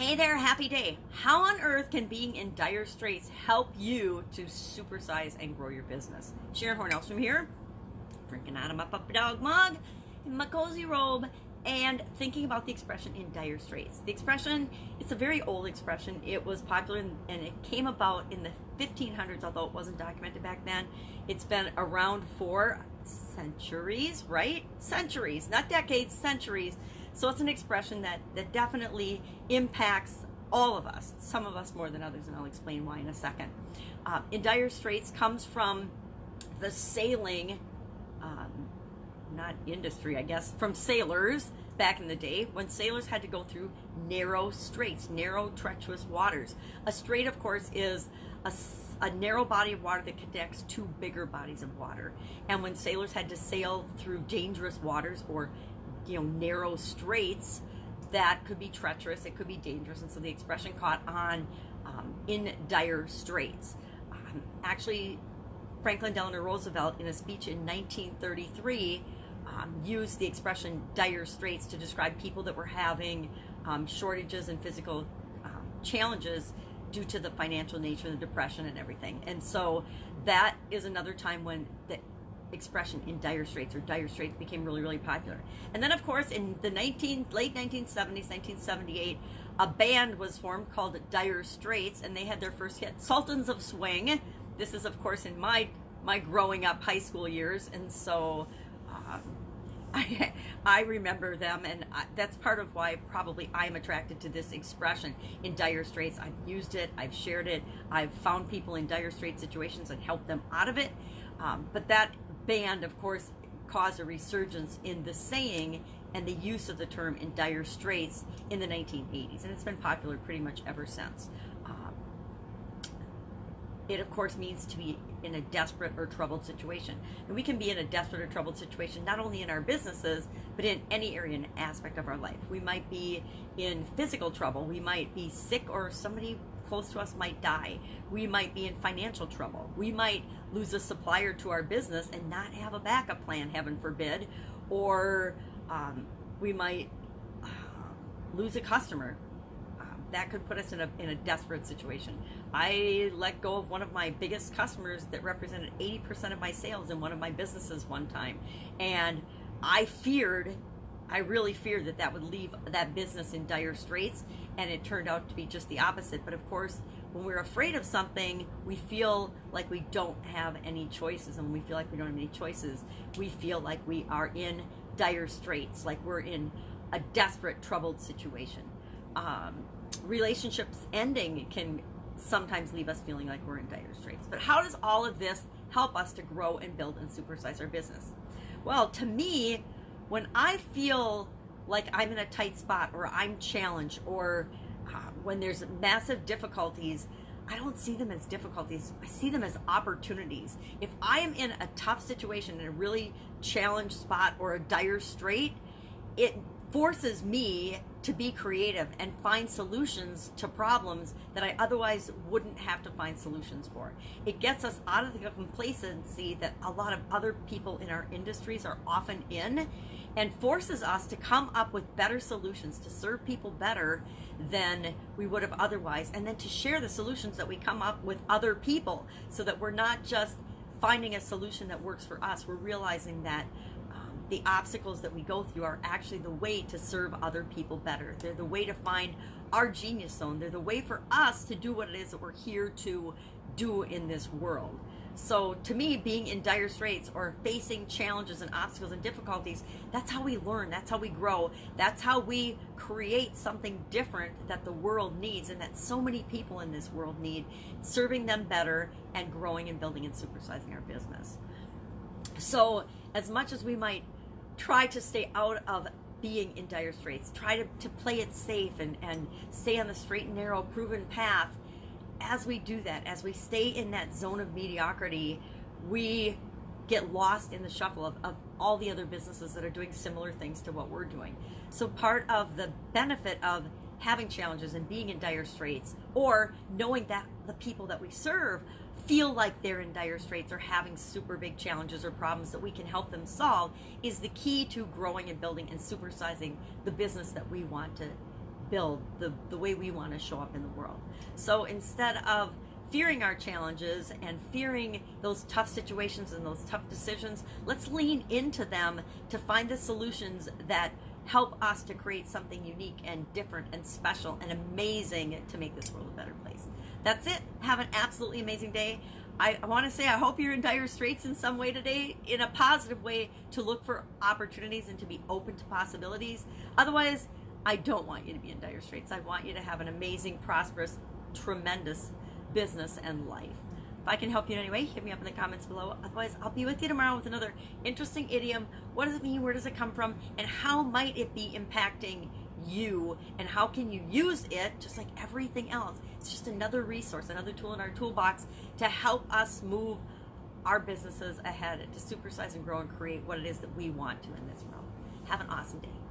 Hey there, happy day. How on earth can being in dire straits help you to supersize and grow your business? Sharon Horne-Ellstrom here, drinking out of my puppy dog mug in my cozy robe and thinking about the expression in dire straits. The expression, it's a very old expression. It was popular and it came about in the 1500s, although it wasn't documented back then. It's been around for centuries, right? Centuries, not decades, centuries. So it's an expression that definitely impacts all of us, some of us more than others, and I'll explain why in a second. In dire straits comes from the sailing, not industry, I guess, from sailors back in the day when sailors had to go through narrow straits, narrow, treacherous waters. A strait, of course, is a narrow body of water that connects two bigger bodies of water. And when sailors had to sail through dangerous waters or narrow straits, that could be treacherous, it could be dangerous, and so the expression caught on in dire straits. Actually, Franklin Delano Roosevelt, in a speech in 1933, used the expression dire straits to describe people that were having shortages and physical challenges due to the financial nature of the Depression and everything. And so that is another time when the expression in dire straits or dire straits became really, really popular. And then, of course, in the late 1970s, 1978, a band was formed called Dire Straits, and they had their first hit, Sultans of Swing. This is, of course, in my growing up high school years, and so I remember them, and that's part of why probably I'm attracted to this expression, in dire straits. I've used it, I've shared it, I've found people in dire straits situations and helped them out of it. But that band, of course, caused a resurgence in the saying and the use of the term in dire straits in the 1980s, and it's been popular pretty much ever since. It, of course, means to be in a desperate or troubled situation. And we can be in a desperate or troubled situation not only in our businesses, but in any area and aspect of our life. We might be in physical trouble. We might be sick, or somebody close to us might die. We might be in financial trouble. We might lose a supplier to our business and not have a backup plan, heaven forbid. Or we might lose a customer. That could put us in a desperate situation. I let go of one of my biggest customers that represented 80% of my sales in one of my businesses one time. And I really feared that would leave that business in dire straits, and it turned out to be just the opposite. But of course, when we're afraid of something, we feel like we don't have any choices. And when we feel like we don't have any choices, we feel like we are in dire straits, like we're in a desperate, troubled situation. Relationships ending can sometimes leave us feeling like we're in dire straits. But how does all of this help us to grow and build and supersize our business? Well, to me, when I feel like I'm in a tight spot, or I'm challenged, or when there's massive difficulties, I don't see them as difficulties. I see them as opportunities. If I am in a tough situation, in a really challenged spot or a dire strait, it forces me to be creative and find solutions to problems that I otherwise wouldn't have to find solutions for. It gets us out of the complacency that a lot of other people in our industries are often in, and forces us to come up with better solutions to serve people better than we would have otherwise, and then to share the solutions that we come up with other people, so that we're not just finding a solution that works for us. We're realizing that the obstacles that we go through are actually the way to serve other people better. They're the way to find our genius zone. They're the way for us to do what it is that we're here to do in this world. So to me, being in dire straits or facing challenges and obstacles and difficulties, that's how we learn, that's how we grow, that's how we create something different that the world needs, and that so many people in this world need, serving them better and growing and building and supersizing our business. So as much as we might try to stay out of being in dire straits, try to play it safe and stay on the straight and narrow proven path, as we do that, as we stay in that zone of mediocrity, we get lost in the shuffle of all the other businesses that are doing similar things to what we're doing. So part of the benefit of having challenges and being in dire straits, or knowing that the people that we serve feel like they're in dire straits or having super big challenges or problems that we can help them solve, is the key to growing and building and supersizing the business that we want to build, the way we want to show up in the world. So instead of fearing our challenges and fearing those tough situations and those tough decisions, let's lean into them to find the solutions that help us to create something unique and different and special and amazing to make this world a better place. That's it. Have an absolutely amazing day. I want to say I hope you're in dire straits in some way today, in a positive way, to look for opportunities and to be open to possibilities. Otherwise, I don't want you to be in dire straits. I want you to have an amazing, prosperous, tremendous business and life. If I can help you in any way, hit me up in the comments below. Otherwise, I'll be with you tomorrow with another interesting idiom. What does it mean? Where does it come from? And how might it be impacting you? And how can you use it, just like everything else? It's just another resource, another tool in our toolbox to help us move our businesses ahead, to supersize and grow and create what it is that we want to in this world. Have an awesome day.